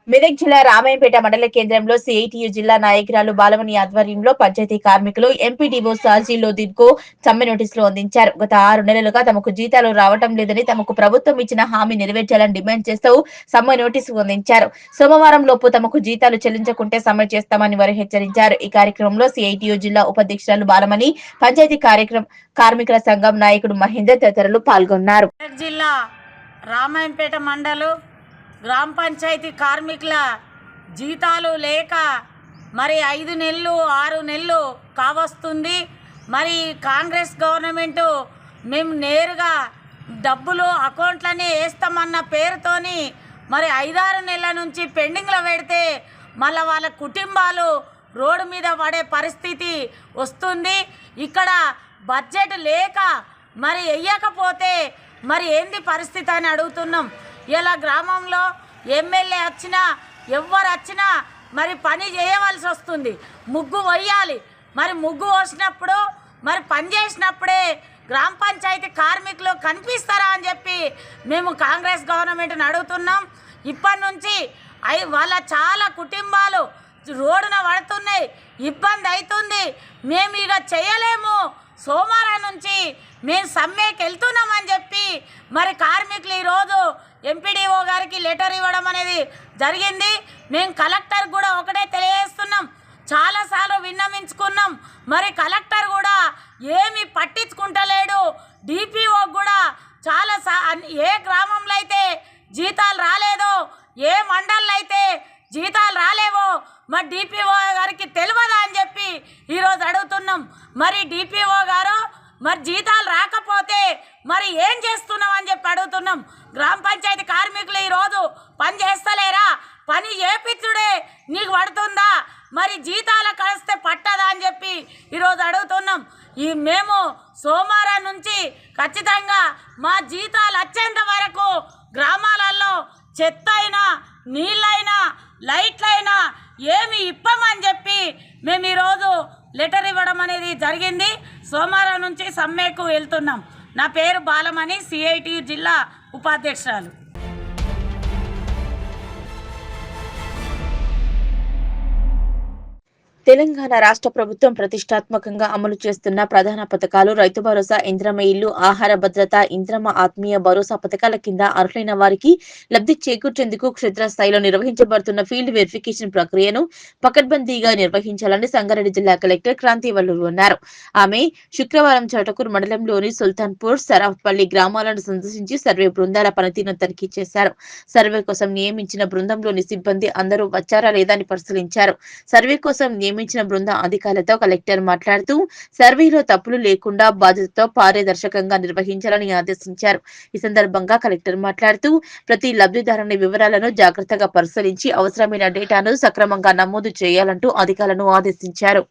మెదక్ జిల్లా రామాయంపేట మండల కేంద్రంలో సిఐటియు జిల్లా నాయకురాలు బాలమణి ఆధ్వర్యంలో పంచాయతీ కార్మికులు ఎంపీడీఓ సాజీ లోదిన్కు సమ్మె నోటీసులు అందించారు. గత 6 నెలలుగా తమకు జీతాలు రావటం లేదని, తమకు ప్రభుత్వం ఇచ్చిన హామీ నెరవేర్చాలని డిమాండ్ చేస్తూ సమ్మె నోటీసు అందించారు. సోమవారం లోపు తమకు జీతాలు చెల్లించకుంటే సమ్మె చేస్తామని వారు హెచ్చరించారు. ఈ కార్యక్రమంలో సిఐటియు జిల్లా ఉపాధ్యక్షురాలు బాలమణి, పంచాయతీ కార్మికుల సంఘం నాయకుడు మహేందర్ తదితరులు పాల్గొన్నారు. జిల్లా రామాయంపేట మండలం గ్రామ పంచాయతీ కార్మికుల జీతాలు లేక మరి 5 నెలలు 6 నెలలు కావస్తుంది. మరి కాంగ్రెస్ గవర్నమెంటు మేము నేరుగా డబ్బులు అకౌంట్లనే వేస్తామన్న పేరుతోని మరి 5-6 నెలల నుంచి పెండింగ్లో పెడితే మళ్ళీ వాళ్ళ కుటుంబాలు రోడ్డు మీద పడే పరిస్థితి వస్తుంది. ఇక్కడ బడ్జెట్ లేక మరి వెయ్యకపోతే మరి ఏంది పరిస్థితి అని అడుగుతున్నాం. ఇలా గ్రామంలో ఎమ్మెల్యే వచ్చినా ఎవ్వరు వచ్చినా మరి పని చేయవలసి వస్తుంది. ముగ్గు వేయాలి. మరి ముగ్గు వేసినప్పుడు మరి పని చేసినప్పుడే గ్రామ పంచాయతీ కార్మికులు కనిపిస్తారా అని చెప్పి మేము కాంగ్రెస్ గవర్నమెంట్ని అడుగుతున్నాం. ఇప్పటి నుంచి వాళ్ళ చాలా కుటుంబాలు రోడ్డున పడుతున్నాయి, ఇబ్బంది అవుతుంది. మేము ఇక చేయలేము, సోమవారం నుంచి మేము సమ్మెకి వెళ్తున్నామని చెప్పి మరి కార్మికులు ఈరోజు ఎంపీడీఓ గారికి లెటర్ ఇవ్వడం అనేది జరిగింది. మేము కలెక్టర్ కూడా ఒకటే తెలియజేస్తున్నాం, చాలాసార్లు విన్నవించుకున్నాం. మరి కలెక్టర్ కూడా ఏమి పట్టించుకుంటలేడు. డిపిఓ కూడా ఏ గ్రామంలో అయితే జీతాలు రాలేదో, ఏ మండలంలో అయితే జీతాలు రాలేవో మరి డిపిఓ గారికి తెలియదా అని చెప్పి ఈరోజు అడుగుతున్నాం. మరి డిపిఓ గారు మరి జీతాలు రాకపోతే మరి ఏం చేస్తున్నాం అని చెప్పి అడుగుతున్నాం. గ్రామ పంచాయతీ కార్మికులు ఈరోజు పని చేస్తలేరా? పని చేపించుడే నీకు పడుతుందా? మరి జీతాలు కలిస్తే పట్టదా అని చెప్పి ఈరోజు అడుగుతున్నాం. మేము సోమవారం నుంచి ఖచ్చితంగా మా జీతాలు వచ్చేంత వరకు గ్రామాలలో చెత్త అయినా నీళ్ళైనా లైట్లైనా ఏమి ఇప్పమని చెప్పి మేము ఈరోజు లెటర్ ఇవ్వడం అనేది జరిగింది. సోమవారం నుంచి సమ్మెకు వెళ్తున్నాం. నా పేరు బాలమణి, సిఐటియు జిల్లా ఉపాధ్యక్షురాలు. తెలంగాణ రాష్ట్ర ప్రభుత్వం ప్రతిష్టాత్మకంగా అమలు చేస్తున్న ప్రధాన పథకాలు రైతు భరోసా, ఇంద్రమ్మ ఇల్లు, ఆహార భద్రత, ఇంద్రమ్మ ఆత్మీయ భరోసా పథకాల కింద అర్హులైన వారికి లబ్ధి చేకూర్చేందుకు క్షేత్రస్థాయిలో నిర్వహించబడుతున్న ఫీల్డ్ వెరిఫికేషన్ ప్రక్రియను పకడ్బందీగా నిర్వహించాలని సంగారెడ్డి జిల్లా కలెక్టర్ క్రాంతివల్లులు అన్నారు. ఆమె శుక్రవారం చోటకూరు మండలంలోని సుల్తాన్పూర్, సరాఫ్పల్లి గ్రామాలను సందర్శించి సర్వే బృందాల పనితీరును తనిఖీ చేశారు. సర్వే కోసం నియమించిన బృందంలోని సిబ్బంది అందరూ వచ్చారా లేదా అని పరిశీలించారు. సర్వే కోసం నియమించిన బృందం అధికారులతో కలెక్టర్ మాట్లాడుతూ సర్వేలో తప్పులు లేకుండా బాధ్యతతో పారదర్శకంగా నిర్వహించాలని ఆదేశించారు. ఈ సందర్భంగా కలెక్టర్ మాట్లాడుతూ ప్రతి లబ్ధిదారుని వివరాలను జాగ్రత్తగా పరిశీలించి అవసరమైన డేటాను సక్రమంగా నమోదు చేయాలంటూ అధికారులను ఆదేశించారు.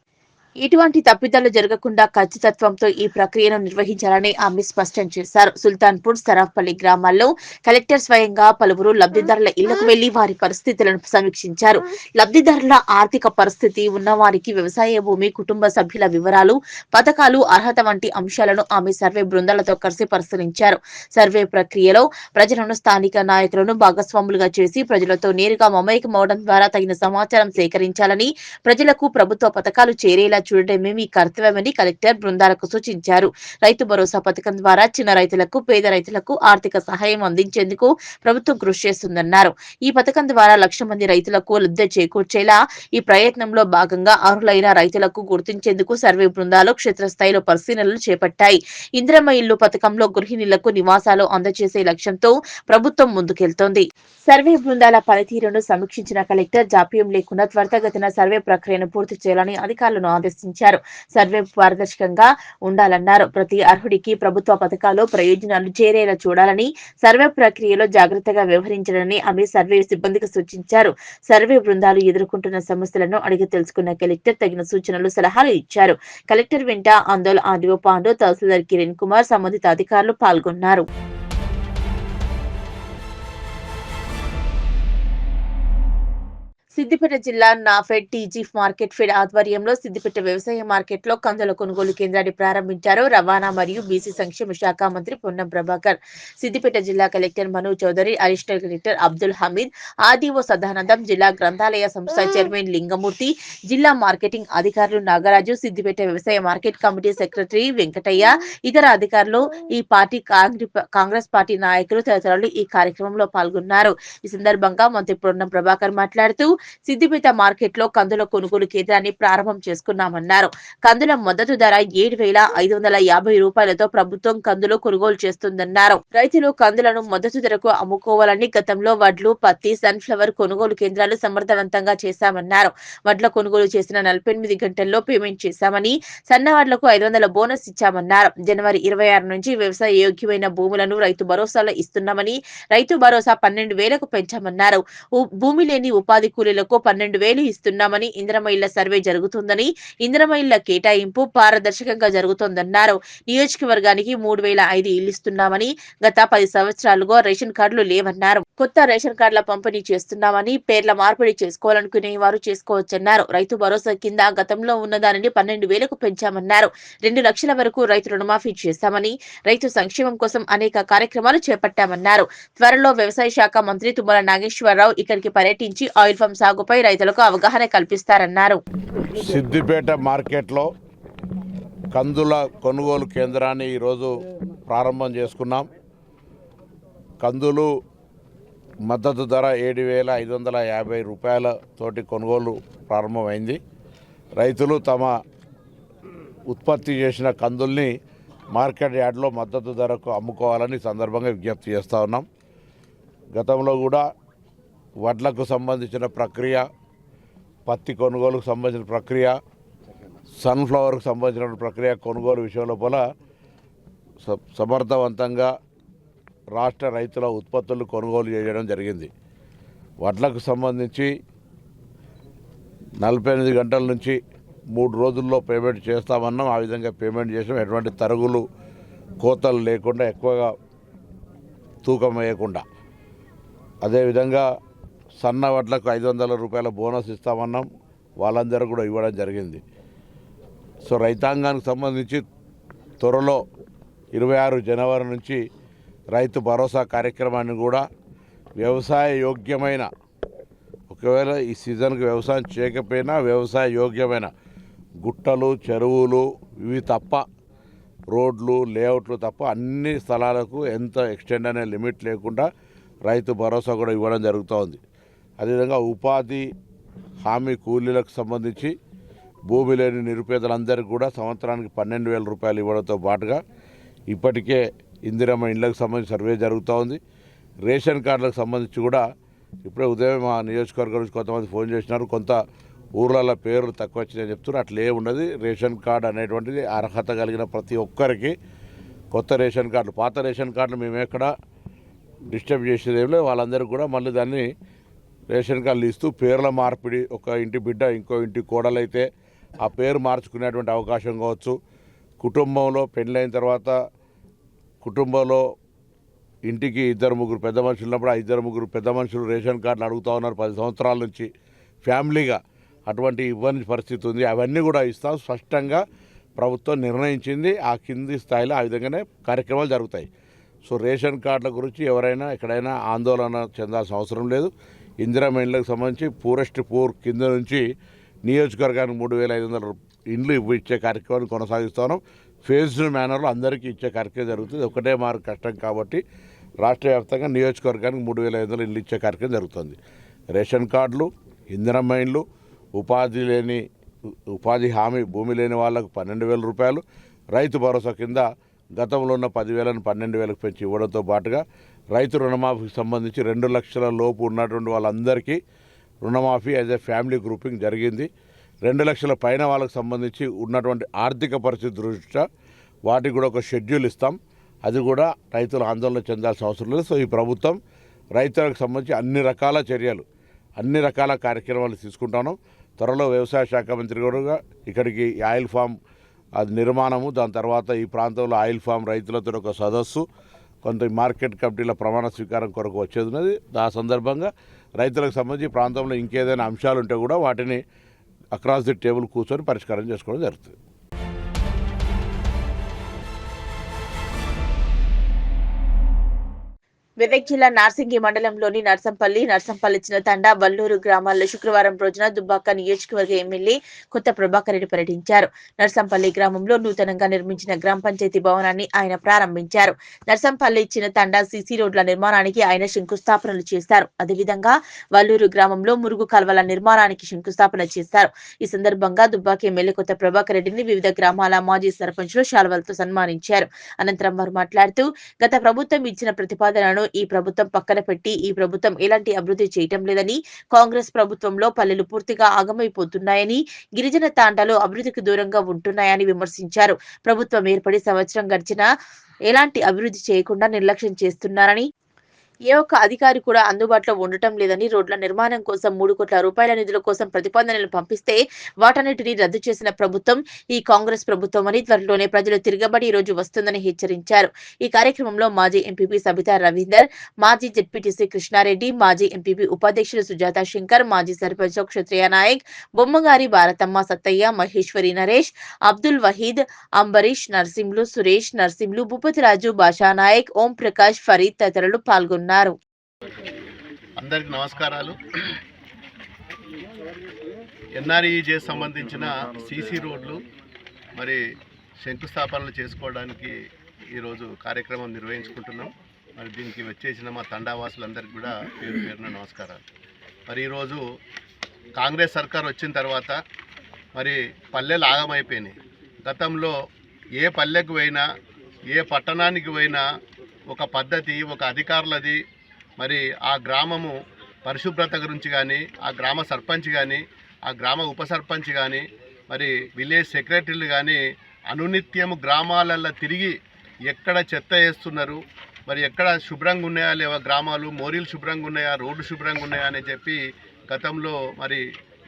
ఇటువంటి తప్పిదాలు జరగకుండా ఖచ్చితత్వంతో ఈ ప్రక్రియను నిర్వహించాలని ఆమె స్పష్టం చేశారు. సుల్తాన్పూర్, సరాఫ్పల్లి గ్రామాల్లో కలెక్టర్ స్వయంగా పలువురు లబ్ధిదారుల ఇళ్లకు వెళ్లి వారి పరిస్థితులను సమీక్షించారు. లబ్ధిదారుల ఆర్థిక పరిస్థితి, ఉన్నవారికి వ్యవసాయ భూమి, కుటుంబ సభ్యుల వివరాలు, పథకాలు, అర్హత వంటి అంశాలను ఆమె సర్వే బృందాలతో కలిసి పరిశీలించారు. సర్వే ప్రక్రియలో ప్రజలను, స్థానిక నాయకులను భాగస్వాములుగా చేసి ప్రజలతో నేరుగా మమేకమవడం ద్వారా తగిన సమాచారం సేకరించాలని, ప్రజలకు ప్రభుత్వ పథకాలు చేరేలా చూడడమే మీ కర్తవ్యమని కలెక్టర్ బృందాలకు సూచించారు. రైతు భరోసా పథకం ద్వారా చిన్న రైతులకు, పేద రైతులకు ఆర్థిక సహాయం అందించేందుకు ప్రభుత్వం కృషి చేస్తుందన్నారు. ఈ పథకం ద్వారా 1,00,000 మంది రైతులకు లబ్ధి చేకూర్చేలా ఈ ప్రయత్నంలో భాగంగా అర్హులైన రైతులకు గుర్తించేందుకు సర్వే బృందాలు క్షేత్రస్థాయిలో పరిశీలనలు చేపట్టాయి. ఇంద్రమ్మ ఇల్లు పథకంలో గృహిణులకు నివాసాలు అందజేసే లక్ష్యంతో ప్రభుత్వం ముందుకెళ్తోంది. సర్వే బృందాల పనితీరును సమీక్షించిన కలెక్టర్ జాప్యం లేకుండా త్వరితగతిన సర్వే ప్రక్రియను పూర్తి చేయాలని అధికారులను ఆదేశించారు. సర్వే పారదర్శకంగా ఉండాలన్నారు. ప్రతి అర్హుడికి ప్రభుత్వ పథకాలు, ప్రయోజనాలు చేరేలా చూడాలని, సర్వే ప్రక్రియలో జాగ్రత్తగా వ్యవహరించాలని ఆమె సర్వే సిబ్బందికి సూచించారు. సర్వే బృందాలు ఎదుర్కొంటున్న సమస్యలను అడిగి తెలుసుకున్న కలెక్టర్ తగిన సూచనలు, సలహాలు ఇచ్చారు. కలెక్టర్ వెంట ఆందోళన ఆర్డీఓ పాండు, తహసీల్దార్ కిరణ్ కుమార్, సంబంధిత అధికారులు పాల్గొన్నారు. సిద్దిపేట జిల్లా నాఫెడ్ టీజీ మార్కెట్ ఫెడ్ ఆధ్వర్యంలో సిద్దిపేట వ్యవసాయ మార్కెట్లో కందుల కొనుగోలు కేంద్రాన్ని ప్రారంభించారు రవాణా మరియు బీసీ సంక్షేమ శాఖ మంత్రి పొన్నం ప్రభాకర్. సిద్దిపేట జిల్లా collector Manu Chowdary, additional collector Abdul Hameed, RDO Sadanandam, జిల్లా గ్రంథాలయ సంస్థ చైర్మన్ లింగమూర్తి, జిల్లా మార్కెటింగ్ అధికారులు నాగరాజు, సిద్దిపేట వ్యవసాయ మార్కెట్ కమిటీ సెక్రటరీ వెంకటయ్య, ఇతర అధికారులు, ఈ పార్టీ కాంగ్రెస్ పార్టీ నాయకులు తదితరులు ఈ కార్యక్రమంలో పాల్గొన్నారు. ఈ సందర్భంగా మంత్రి పొన్నం ప్రభాకర్ మాట్లాడుతూ సిద్దిపేట మార్కెట్ లో కందుల కొనుగోలు కేంద్రాన్ని ప్రారంభం చేసుకున్నామన్నారు. కందుల మద్దతు ధర 7,550 రూపాయలతో ప్రభుత్వం కందులు కొనుగోలు చేస్తుందన్నారు. రైతులు కందులను మద్దతు ధరకు అమ్ముకోవాలని గతంలో వడ్లు, పత్తి, సన్ఫ్లవర్ కొనుగోలు కేంద్రాలు సమర్థవంతంగా చేశామన్నారు. వడ్ల కొనుగోలు చేసిన 48 గంటల్లో పేమెంట్ చేశామని, సన్నవడ్లకు 500 బోనస్ ఇచ్చామన్నారు. జనవరి 26 నుంచి వ్యవసాయ యోగ్యమైన భూములను రైతు భరోసాలో ఇస్తున్నామని, రైతు భరోసా 12,000కు పెంచామన్నారు. భూమి లేని ఉపాధి కూలీలకు 12,000 ఇస్తున్నామని, ఇందిరమ్మ ఇళ్ల సర్వే జరుగుతుందని, ఇందిరమ్మ ఇళ్ల కేటాయింపు పారదర్శకంగా జరుగుతోందన్నారు. నియోజకవర్గానికి 3,005 ఇళ్లు ఇస్తున్నామని, గత 10 సంవత్సరాలుగా రేషన్ కార్డులు లేవన్నారు. కొత్త రేషన్ కార్డుల పంపిణీ చేస్తున్నామని, పేర్ల మార్పిడి చేసుకోవాలనుకునే వారు చేసుకోవచ్చన్నారు. రైతు భరోసా కింద గతంలో ఉన్న దానిని 12,000కు పెంచామన్నారు. 2 లక్షల వరకు రైతు రుణమాఫీ చేశామని, రైతు సంక్షేమం కోసం అనేక కార్యక్రమాలు చేపట్టామన్నారు. త్వరలో వ్యవసాయ శాఖ మంత్రి తుమ్మల నాగేశ్వరరావు ఇక్కడికి పర్యటించి ఆయిల్ ఫామ్ సాగుపై రైతులకు అవగాహన కల్పిస్తారన్నారు. సిద్దిపేట మార్కెట్లో కందుల కొనుగోలు కేంద్రాన్ని ఈరోజు ప్రారంభం చేసుకున్నాం. కందులు మద్దతు ధర 7,550 రూపాయలతోటి కొనుగోలు ప్రారంభమైంది. రైతులు తమ ఉత్పత్తి చేసిన కందుల్ని మార్కెట్ యార్డ్లో మద్దతు ధరకు అమ్ముకోవాలని సందర్భంగా విజ్ఞప్తి చేస్తూ ఉన్నాం. గతంలో కూడా వడ్లకు సంబంధించిన ప్రక్రియ, పత్తి కొనుగోలుకు సంబంధించిన ప్రక్రియ, సన్ఫ్లవర్కు సంబంధించిన ప్రక్రియ కొనుగోలు విషయం లోపల సమర్థవంతంగా రాష్ట్ర రైతుల ఉత్పత్తులు కొనుగోలు చేయడం జరిగింది. వడ్లకు సంబంధించి 48 గంటల నుంచి 3 రోజుల్లో పేమెంట్ చేస్తామన్నాం. ఆ విధంగా పేమెంట్ చేసాం. ఎటువంటి తరుగులు, కోతలు లేకుండా, ఎక్కువగా తూకం వేయకుండా. అదేవిధంగా సన్న వడ్లకు 500 రూపాయల బోనస్ ఇస్తామన్నాం. వాళ్ళందరూ కూడా ఇవ్వడం జరిగింది. సో రైతాంగానికి సంబంధించి త్వరలో 26 జనవరి నుంచి రైతు భరోసా కార్యక్రమాన్ని కూడా వ్యవసాయ యోగ్యమైన, ఒకవేళ ఈ సీజన్కి వ్యవసాయం చేయకపోయినా వ్యవసాయ యోగ్యమైన గుట్టలు, చెరువులు ఇవి తప్ప, రోడ్లు, లేఅవుట్లు తప్ప అన్ని స్థలాలకు ఎంత ఎక్స్టెండ్ అనే లిమిట్ లేకుండా రైతు భరోసా కూడా ఇవ్వడం జరుగుతూ ఉంది. అదేవిధంగా ఉపాధి హామీ కూలీలకు సంబంధించి భూమి లేని నిరుపేదలందరికీ కూడా సంవత్సరానికి 12,000 రూపాయలు ఇవ్వడంతో పాటుగా ఇప్పటికే ఇందిరమ్మ ఇళ్లకు సంబంధించి సర్వే జరుగుతూ ఉంది. రేషన్ కార్డులకు సంబంధించి కూడా ఇప్పుడే ఉదయం మా నియోజకవర్గం నుంచి కొంతమంది ఫోన్ చేసినారు. కొంత ఊర్లలో పేర్లు తక్కువ వచ్చినాయని చెప్తున్నారు. అట్లే ఉండదు. రేషన్ కార్డు అనేటువంటిది అర్హత కలిగిన ప్రతి ఒక్కరికి కొత్త రేషన్ కార్డులు, పాత రేషన్ కార్డులు మేము ఎక్కడ డిస్టర్బ్ చేసేది ఏం లేదు. వాళ్ళందరికీ కూడా మళ్ళీ దాన్ని రేషన్ కార్డులు ఇస్తూ పేర్ల మార్పిడి, ఒక ఇంటి బిడ్డ ఇంకో ఇంటి కోడలైతే ఆ పేరు మార్చుకునేటువంటి అవకాశం కావచ్చు. కుటుంబంలో పెళ్ళైన తర్వాత కుటుంబంలో ఇంటికి 2-3 పెద్ద మనుషులు ఉన్నప్పుడు ఆ 2-3 పెద్ద మనుషులు రేషన్ కార్డులు అడుగుతూ ఉన్నారు 10 సంవత్సరాల నుంచి ఫ్యామిలీగా. అటువంటి ఇబ్బంది పరిస్థితి ఉంది. అవన్నీ కూడా ఇస్తాం. స్పష్టంగా ప్రభుత్వం నిర్ణయించింది. ఆ కింది స్థాయిలో ఆ విధంగానే కార్యక్రమాలు జరుగుతాయి. సో రేషన్ కార్డుల గురించి ఎవరైనా ఎక్కడైనా ఆందోళన చెందాల్సిన అవసరం లేదు. ఇందిరమ్మ ఇళ్లకు సంబంధించి పూరెస్ట్ పూర్ కింద నుంచి నియోజకవర్గానికి 3,500 ఇండ్లు ఇచ్చే కార్యక్రమాన్ని కొనసాగిస్తున్నాం. ఫేజ్డ్ మేనర్లో అందరికీ ఇచ్చే కార్యక్రమం జరుగుతుంది. ఒకటే మారు కష్టం కాబట్టి రాష్ట్ర వ్యాప్తంగా నియోజకవర్గానికి 3,500 ఇండ్లు ఇచ్చే కార్యక్రమం జరుగుతుంది. రేషన్ కార్డులు, ఇందిరమ్మ ఇండ్లు, ఉపాధి హామీ భూమి లేని వాళ్ళకు 12,000 రూపాయలు, రైతు భరోసా కింద గతంలో ఉన్న 10,000ను 12,000కు పెంచి ఇవ్వడంతో పాటుగా రైతు రుణమాఫీకి సంబంధించి 2 లక్షల లోపు ఉన్నటువంటి వాళ్ళందరికీ రుణమాఫీ యాజ్ ఏ ఫ్యామిలీ గ్రూపింగ్ జరిగింది. 2 లక్షల పైన వాళ్ళకు సంబంధించి ఉన్నటువంటి ఆర్థిక పరిస్థితి దృష్ట్యా వాటికి కూడా ఒక షెడ్యూల్ ఇస్తాం. అది కూడా రైతులు ఆందోళన చెందాల్సిన అవసరం లేదు. సో ఈ ప్రభుత్వం రైతులకు సంబంధించి అన్ని రకాల చర్యలు, అన్ని రకాల కార్యక్రమాలు తీసుకుంటాను. త్వరలో వ్యవసాయ శాఖ మంత్రి కూడా ఇక్కడికి ఆయిల్ ఫామ్ అది నిర్మాణము, దాని తర్వాత ఈ ప్రాంతంలో ఆయిల్ ఫామ్ రైతులతో ఒక సదస్సు, కొంత మార్కెట్ కమిటీల ప్రమాణ స్వీకారం కొరకు వచ్చేది ఉన్నది. ఆ సందర్భంగా రైతులకు సంబంధించి ప్రాంతంలో ఇంకేదైనా అంశాలు ఉంటే కూడా వాటిని అక్రాస్ ది టేబుల్ కూర్చొని పరిష్కారం చేసుకోవడం జరుగుతుంది. మెదక్ జిల్లా నార్సింగి మండలంలోని నర్సంపల్లి చిన్నతండ, వల్లూరు గ్రామాల్లో శుక్రవారం రోజున దుబ్బాక నియోజకవర్గ ఎమ్మెల్యే కొత్త ప్రభాకర్ రెడ్డి పర్యటించారు. నర్సంపల్లి గ్రామంలో నూతనంగా నిర్మించిన గ్రామ పంచాయతీ భవనాన్ని ఆయన ప్రారంభించారు. నర్సంపల్లి చిన్నతండ సీసీ రోడ్ల నిర్మాణానికి ఆయన శంకుస్థాపనలు చేశారు. అదేవిధంగా వల్లూరు గ్రామంలో మురుగు కాల్వల నిర్మాణానికి శంకుస్థాపన చేశారు. ఈ సందర్భంగా దుబ్బాక ఎమ్మెల్యే కొత్త ప్రభాకర్ రెడ్డిని వివిధ గ్రామాల మాజీ సర్పంచులు శాల్వాలతో సన్మానించారు. అనంతరం వారు మాట్లాడుతూ గత ప్రభుత్వం ఇచ్చిన ప్రతిపాదనను ఈ ప్రభుత్వం పక్కన పెట్టి ఈ ప్రభుత్వం ఎలాంటి అభివృద్ధి చేయటం లేదని, కాంగ్రెస్ ప్రభుత్వంలో పల్లెలు పూర్తిగా ఆగమైపోతున్నాయని, గిరిజన తాండాలు అభివృద్ధికి దూరంగా ఉంటున్నాయని విమర్శించారు. ప్రభుత్వం ఏర్పడి సంవత్సరం గడిచినా ఎలాంటి అభివృద్ధి చేయకుండా నిర్లక్ష్యం చేస్తున్నారని, ఏ ఒక్క అధికారి కూడా అందుబాటులో ఉండటం లేదని, రోడ్ల నిర్మాణం కోసం 3 కోట్ల రూపాయల నిధుల కోసం ప్రతిపాదనలు పంపిస్తే వాటన్నిటిని రద్దు చేసిన ప్రభుత్వం ఈ కాంగ్రెస్ ప్రభుత్వం అని, త్వరలోనే ప్రజలు తిరగబడి ఈ రోజు వస్తుందని హెచ్చరించారు. ఈ కార్యక్రమంలో మాజీ ఎంపీపీ సబితా రవీందర్, మాజీ జెడ్పీటీసీ కృష్ణారెడ్డి, మాజీ ఎంపీపీ ఉపాధ్యక్షులు సుజాత శంకర్, మాజీ సర్పంచ్ క్షత్రియ నాయక్, బొమ్మగారి భారతమ్మ, సత్తయ్య, మహేశ్వరి నరేష్, అబ్దుల్ వహీద్, అంబరీష్, నర్సింహులు, సురేష్, నర్సింహులు, భూపతిరాజు, బాషానాయక్, ఓం ప్రకాష్, ఫరీద్ తదితరులు పాల్గొన్నారు. అందరికి నమస్కారాలు. ఎన్ఆర్ఈజే సంబంధించిన సీసీ రోడ్లు మరి శంకుస్థాపనలు చేసుకోవడానికి ఈరోజు కార్యక్రమం నిర్వహించుకుంటున్నాం. మరి దీనికి వచ్చేసిన మా తండావాసులందరికీ కూడా పేరు పేరున నమస్కారాలు. మరి ఈరోజు కాంగ్రెస్ సర్కార్ వచ్చిన తర్వాత మరి పల్లెలు ఆగమైపోయినాయి. గతంలో ఏ పల్లెకు పోయినా ఏ పట్టణానికి పోయినా ఒక పద్ధతి, ఒక అధికారులది, మరి ఆ గ్రామము పరిశుభ్రత గురించి కానీ, ఆ గ్రామ సర్పంచ్ కానీ, ఆ గ్రామ ఉప సర్పంచ్ కానీ, మరి విలేజ్ సెక్రటరీలు కానీ అనునిత్యము గ్రామాలల్లో తిరిగి ఎక్కడ చెత్త వేస్తున్నారు, మరి ఎక్కడ శుభ్రంగా ఉన్నాయా లేవా గ్రామాలు, మోరీలు శుభ్రంగా ఉన్నాయా, రోడ్డు శుభ్రంగా ఉన్నాయా అని చెప్పి గతంలో మరి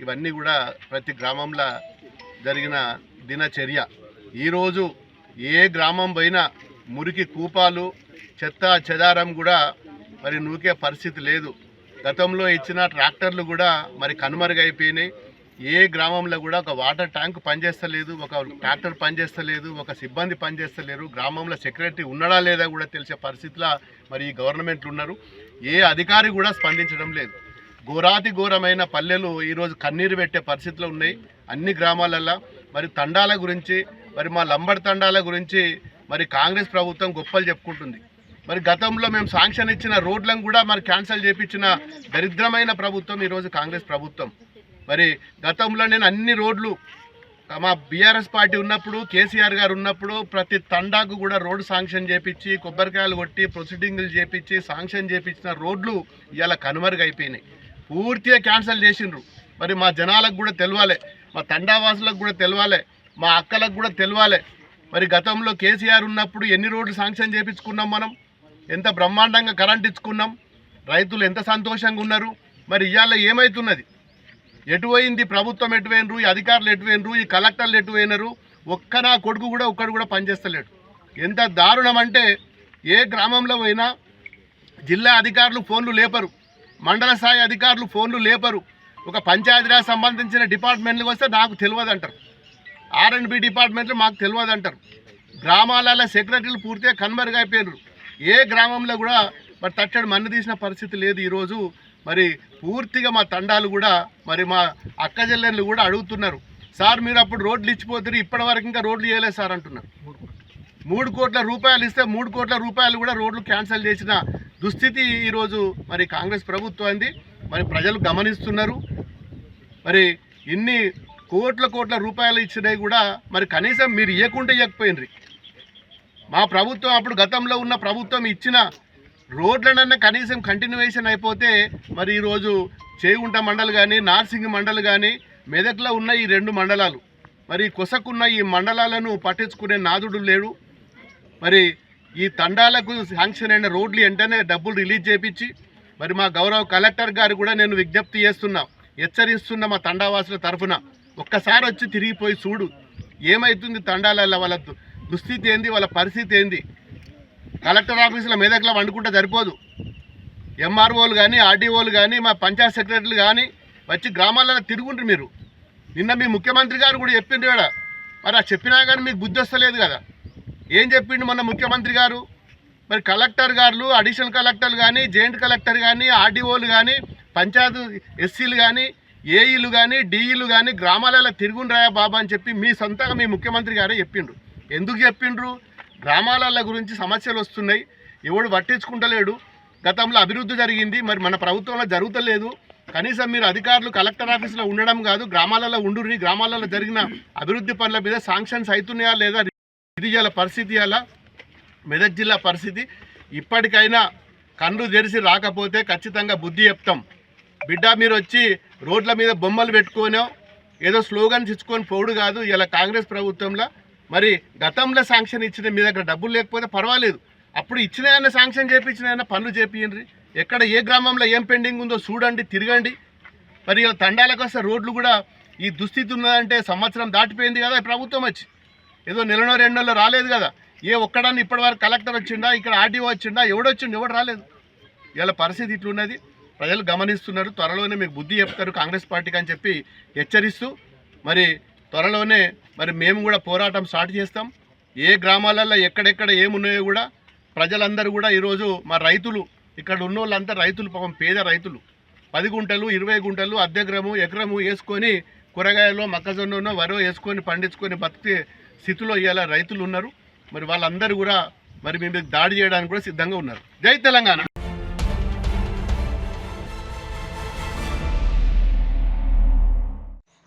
ఇవన్నీ కూడా ప్రతి గ్రామంలో జరిగిన దినచర్య. ఈరోజు ఏ గ్రామం పోయినా మురికి కూపాలు, చెత్త చెదారం కూడా మరి నూకే పరిస్థితి లేదు. గతంలో ఇచ్చిన ట్రాక్టర్లు కూడా మరి కనుమరుగైపోయినాయి. ఏ గ్రామంలో కూడా ఒక వాటర్ ట్యాంక్ పనిచేస్తలేదు, ఒక ట్రాక్టర్ పనిచేస్తలేదు, ఒక సిబ్బంది పనిచేస్తలేరు. గ్రామంలో సెక్రటరీ ఉన్నాడా లేదా కూడా తెలిసే పరిస్థితిలో మరి ఈ గవర్నమెంట్లు ఉన్నారు. ఏ అధికారి కూడా స్పందించడం లేదు. ఘోరాతి ఘోరమైన పల్లెలు ఈరోజు కన్నీరు పెట్టే పరిస్థితిలో ఉన్నాయి అన్ని గ్రామాలల్లో. మరి తండాల గురించి, మరి మా లంబడి తండాల గురించి మరి కాంగ్రెస్ ప్రభుత్వం గొప్పలు చెప్పుకుంటుంది. మరి గతంలో మేము శాంక్షన్ ఇచ్చిన రోడ్లను కూడా మరి క్యాన్సిల్ చేయించిన దరిద్రమైన ప్రభుత్వం ఈరోజు కాంగ్రెస్ ప్రభుత్వం. మరి గతంలో నేను అన్ని రోడ్లు మా బీఆర్ఎస్ పార్టీ ఉన్నప్పుడు, కేసీఆర్ గారు ఉన్నప్పుడు ప్రతి తండాకు కూడా రోడ్డు శాంక్షన్ చేయించి, కొబ్బరికాయలు కొట్టి, ప్రొసీడింగ్లు చేయించి శాంక్షన్ చేయించిన రోడ్లు ఇవాళ కనుమరుగైపోయినాయి, పూర్తిగా క్యాన్సిల్ చేసిండ్రు. మరి మా జనాలకు కూడా తెలవాలి, మా తండావాసులకు కూడా తెలవాలి, మా అక్కలకు కూడా తెలవాలి. మరి గతంలో కేసీఆర్ ఉన్నప్పుడు ఎన్ని రోడ్లు శాంక్షన్ చేయించుకున్నాం, మనం ఎంత బ్రహ్మాండంగా కరెంట్ ఇచ్చుకున్నాం, రైతులు ఎంత సంతోషంగా ఉన్నారు. మరి ఇవాళ ఏమవుతున్నది, ఎటువైంది ప్రభుత్వం, ఎటువైనరు ఈ అధికారులు, ఎటువైనరు ఈ కలెక్టర్లు, ఎటువైనరు ఒక్క నా కొడుకు కూడా ఒక్కడు కూడా పనిచేస్తలేడు. ఎంత దారుణం అంటే ఏ గ్రామంలో పోయినా జిల్లా అధికారులు ఫోన్లు లేపరు, మండల స్థాయి అధికారులు ఫోన్లు లేపరు. ఒక పంచాయతీరాజ్ సంబంధించిన డిపార్ట్మెంట్లకు వస్తే నాకు తెలియదు అంటారు, R&B డిపార్ట్మెంట్లు మాకు తెలియదు అంటారు. గ్రామాలలో సెక్రటరీలు పూర్తిగా కనుమరుగైపోయారు. ఏ గ్రామంలో కూడా మరి తట్టడి మన్ను తీసిన పరిస్థితి లేదు. ఈరోజు మరి పూర్తిగా మా తండాలు కూడా మరి మా అక్క చెల్లెళ్ళు కూడా అడుగుతున్నారు, సార్ మీరు అప్పుడు రోడ్లు ఇచ్చిపోతారు, ఇప్పటివరకు ఇంకా రోడ్లు చేయలేదు సార్ అంటున్నారు. 3 కోట్ల రూపాయలు ఇస్తే 3 కోట్ల రూపాయలు కూడా రోడ్లు క్యాన్సిల్ చేసిన దుస్థితి ఈరోజు మరి కాంగ్రెస్ ప్రభుత్వాన్ని మరి ప్రజలు గమనిస్తున్నారు. మరి ఇన్ని కోట్ల రూపాయలు ఇచ్చినవి కూడా మరి కనీసం మీరు ఇవ్వకుండా ఇవ్వకపోయినరి. మా ప్రభుత్వం అప్పుడు గతంలో ఉన్న ప్రభుత్వం ఇచ్చిన రోడ్లనన్నా కనీసం కంటిన్యూవేషన్ అయిపోతే మరి ఈరోజు చేగుంట మండలి కానీ, నార్సింగ్ మండలి కానీ, మెదక్లో ఉన్న ఈ 2 మండలాలు, మరి కొసకున్న ఈ మండలాలను పట్టించుకునే నాదుడు లేడు. మరి ఈ తండాలకు శాంక్షన్ అయిన రోడ్లు వెంటనే డబ్బులు రిలీజ్ చేయించి మరి మా గౌరవ కలెక్టర్ గారు కూడా నేను విజ్ఞప్తి చేస్తున్నా, హెచ్చరిస్తున్నా మా తండావాసుల తరఫున, ఒక్కసారి వచ్చి తిరిగిపోయి చూడు ఏమవుతుంది తండాలలో, వాళ్ళ దుస్థితి ఏంది, వాళ్ళ పరిస్థితి ఏంది. కలెక్టర్ ఆఫీసులో మెదక్లో వండుకుంటే సరిపోదు. ఎంఆర్ఓలు కానీ ఆర్డీఓలు కానీ మా పంచాయత్ సెక్రటరీలు కానీ వచ్చి గ్రామాలలో తిరుగుంటారు. మీరు నిన్న మీ ముఖ్యమంత్రి గారు కూడా చెప్పిండ్రు కదా, మరి ఆ చెప్పినా కానీ మీకు బుద్ధి వస్తలేదు కదా. ఏం చెప్పిండు మన ముఖ్యమంత్రి గారు? మరి కలెక్టర్ గారు, అడిషనల్ కలెక్టర్లు కానీ, జాయింట్ కలెక్టర్ కానీ, ఆర్డీఓలు కానీ, పంచాయత్ ఎస్సీలు కానీ, ఏఈలు కానీ, డిఈలు కానీ గ్రామాలలో తిరుగుండ్రాయా బాబా అని చెప్పి మీ సొంతంగా మీ ముఖ్యమంత్రి గారే చెప్పిండ్రు. ఎందుకు చెప్పిండ్రు? గ్రామాల గురించి సమస్యలు వస్తున్నాయి, ఎవడు పట్టించుకుంటలేడు. గతంలో అభివృద్ధి జరిగింది, మరి మన ప్రభుత్వంలో జరుగుతలేదు. కనీసం మీరు అధికారులు కలెక్టర్ ఆఫీసులో ఉండడం కాదు, గ్రామాలలో ఉండుర్రి. గ్రామాలలో జరిగిన అభివృద్ధి పనుల మీద శాంక్షన్స్ అవుతున్నాయా లేదా? ఇది జిల్లా పరిస్థితి, అలా మెదక్ జిల్లా పరిస్థితి. ఇప్పటికైనా కన్ను తెరిచి రాకపోతే ఖచ్చితంగా బుద్ధి చెప్తాం. బిడ్డ మీరు వచ్చి రోడ్ల మీద బొమ్మలు పెట్టుకోనో ఏదో స్లోగన్స్ ఇచ్చుకొని పోడు కాదు. ఇలా కాంగ్రెస్ ప్రభుత్వంలో మరి గతంలో శాంక్షన్ ఇచ్చిన మీ దగ్గర డబ్బులు లేకపోతే పర్వాలేదు, అప్పుడు ఇచ్చినాయన్న శాంక్షన్ చేయించినాయన్న పనులు చేపియండి. ఎక్కడ ఏ గ్రామంలో ఏం పెండింగ్ ఉందో చూడండి, తిరగండి. మరి ఇలా తండాలకు వస్తే రోడ్లు కూడా ఈ దుస్థితి ఉన్నదంటే సంవత్సరం దాటిపోయింది కదా ప్రభుత్వం వచ్చి. ఏదో నెలనో 2 నెలలు రాలేదు కదా. ఏ ఒక్కడాన్ని ఇప్పటివరకు కలెక్టర్ వచ్చిండా, ఇక్కడ ఆర్డీఓ వచ్చిండా, ఎవడొచ్చిండు? ఎవడు రాలేదు. ఇలా పరిస్థితి ఇట్లున్నది, ప్రజలు గమనిస్తున్నారు. త్వరలోనే మీకు బుద్ధి చెప్తారు కాంగ్రెస్ పార్టీకి అని చెప్పి హెచ్చరిస్తూ, మరి త్వరలోనే మరి మేము కూడా పోరాటం స్టార్ట్ చేస్తాం. ఏ గ్రామాలలో ఎక్కడెక్కడ ఏమున్నాయో కూడా ప్రజలందరూ కూడా ఈరోజు మా రైతులు, ఇక్కడ ఉన్న వాళ్ళంతా రైతులు, పాపం పేద రైతులు 10 గుంటలు 20 గుంటలు అర్ధెకరము ఎకరము వేసుకొని కూరగాయలు మొక్కజొన్ననో వరో వేసుకొని పండించుకొని బతికే స్థితిలో ఇవాళ రైతులు ఉన్నారు. మరి వాళ్ళందరూ కూడా మరి మీ మీద దాడి చేయడానికి కూడా సిద్ధంగా ఉన్నారు. జై తెలంగాణ.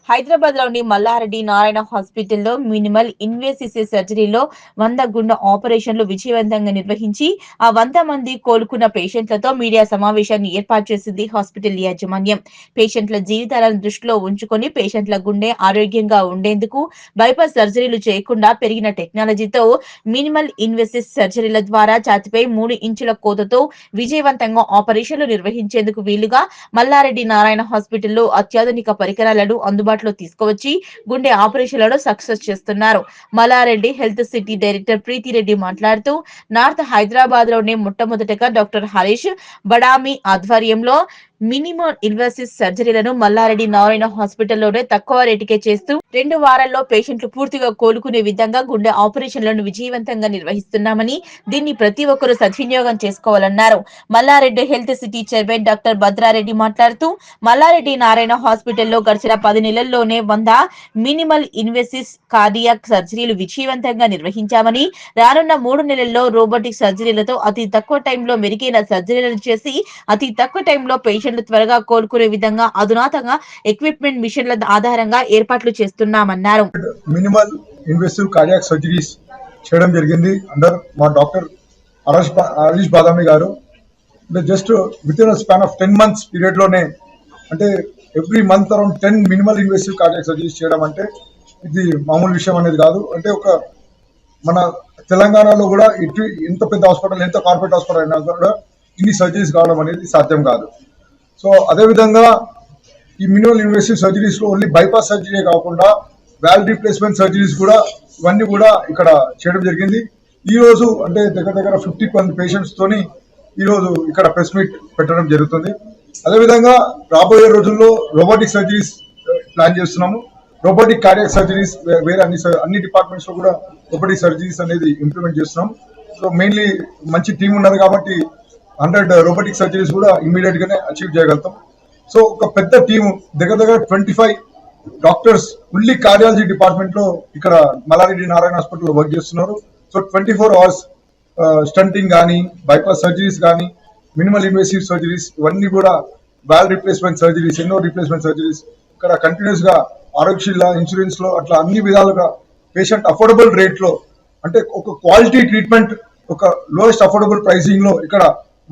హైదరాబాద్ లోని మల్లారెడ్డి నారాయణ హాస్పిటల్లో మినిమల్ ఇన్వేసివ్ సర్జరీలో 100 గుండె ఆపరేషన్లు విజయవంతంగా నిర్వహించి ఆ 100 మంది కోలుకున్న పేషెంట్లతో మీడియా సమావేశాన్ని ఏర్పాటు చేసింది హాస్పిటల్ యాజమాన్యం. పేషెంట్ల జీవితాలను దృష్టిలో ఉంచుకొని పేషెంట్ల గుండె ఆరోగ్యంగా ఉండేందుకు బైపాస్ సర్జరీలు చేయకుండా పెరిగిన టెక్నాలజీతో మినిమల్ ఇన్వేసివ్ సర్జరీల ద్వారా ఛాతీపై 3 ఇంచుల కోతతో విజయవంతంగా ఆపరేషన్లు నిర్వహించేందుకు వీలుగా మల్లారెడ్డి నారాయణ హాస్పిటల్లో అత్యాధునిక పరికరాలను అందుబాటులో తీసుకువచ్చి గుండె ఆపరేషన్లను సక్సెస్ చేస్తున్నారు. Malla Reddy health city director Preethi Reddy మాట్లాడుతూ, నార్త్ హైదరాబాద్ లోనే మొట్టమొదటగా డాక్టర్ హరీష్ బడామి ఆధ్వర్యంలో మినిమల్ ఇన్వేసివ్ సర్జరీలను మల్లారెడ్డి నారాయణ హాస్పిటల్లోనే తక్కువ రేటుకే చేస్తూ 2 వారాల్లో పేషెంట్లు పూర్తిగా కోలుకునే విధంగా గుండె ఆపరేషన్లను విజయవంతంగా నిర్వహిస్తున్నామని, దీన్ని ప్రతి ఒక్కరూ సద్వినియోగం చేసుకోవాలన్నారు. Mallareddy health city chairman doctor Bhadrareddy మాట్లాడుతూ, మల్లారెడ్డి నారాయణ హాస్పిటల్లో గడిచిన 10 నెలల్లోనే 100 మినిమల్ ఇన్వేసివ్ కార్డియాక్ సర్జరీలు విజయవంతంగా నిర్వహించామని, రానున్న 3 నెలల్లో రోబోటిక్ సర్జరీలతో అతి తక్కువ టైంలో మెరుగైన సర్జరీలను చేసి అతి తక్కువ టైంలో పేషెంట్లు త్వరగా కోలుకునే విధంగా అధునాతంగా ఎక్విప్మెంట్ మిషన్ల ఆధారంగా ఏర్పాట్లు చేస్తున్నామన్నారు. మినిమల్ ఇన్వెసివ్ కార్డియాక్ సర్జరీస్ చేయడం జరిగింది అండర్ మా డాక్టర్ హరీష్ బాదామి గారు. Just with in span of 10 months period లోనే, అంటే every month around 10 minimal invasive cardiac surgeries చేయడం అంటే ఇది మామూలు విషయం అనేది కాదు. అంటే ఒక మన తెలంగాణలో కూడా ఇటు ఎంత పెద్ద హాస్పిటల్, ఎంత కార్పొరేట్ హాస్పిటల్ అయినా కూడా ఇన్ని సర్జరీస్ కావడం అనేది సాధ్యం కాదు. సో అదేవిధంగా ఈ మినిమల్ ఇన్వెసివ్ సర్జరీస్ లో ఓన్లీ బైపాస్ సర్జరీ కాకుండా వాల్వ్ రీప్లేస్మెంట్ సర్జరీస్ కూడా ఇవన్నీ కూడా ఇక్కడ చేయడం జరిగింది. ఈ రోజు అంటే దగ్గర 50 మంది పేషెంట్స్ తోని ఈ రోజు ఇక్కడ ప్రెస్ మీట్ పెట్టడం జరుగుతుంది. అదేవిధంగా రాబోయే రోజుల్లో రోబోటిక్ సర్జరీస్ ప్లాన్ చేస్తున్నాము. రోబోటిక్ కార్డియాక్ సర్జరీస్ వేరే అన్ని డిపార్ట్మెంట్స్ లో కూడా రోబోటిక్ సర్జరీస్ అనేది ఇంప్లిమెంట్ చేస్తున్నాం. సో మెయిన్లీ మంచి టీం ఉన్నారు కాబట్టి 100 రోబోటిక్ సర్జరీస్ కూడా ఇమ్మీడియట్ గానే అచీవ్ చేయగలుగుతాం. సో ఒక పెద్ద టీం దగ్గర 25 డాక్టర్స్ ఫుల్లీ కార్డియాలజీ డిపార్ట్మెంట్ లో ఇక్కడ మల్లారెడ్డి నారాయణ హాస్పిటల్లో వర్క్ చేస్తున్నారు. సో 24 hours స్టంటింగ్ కానీ, బైపాస్ సర్జరీస్ కానీ, మినిమల్ ఇన్వేసివ్ సర్జరీస్, ఇవన్నీ కూడా వాల్వ్ రీప్లేస్మెంట్ సర్జరీస్, ఎన్నో రీప్లేస్మెంట్ సర్జరీస్ ఇక్కడ కంటిన్యూస్ గా ఆరోగ్యశీల ఇన్సూరెన్స్ లో అట్లా అన్ని విధాలుగా పేషెంట్ అఫోర్డబుల్ రేట్ లో, అంటే ఒక క్వాలిటీ ట్రీట్మెంట్ ఒక లోయెస్ట్ అఫోర్డబుల్ ప్రైసింగ్ లో ఇక్కడ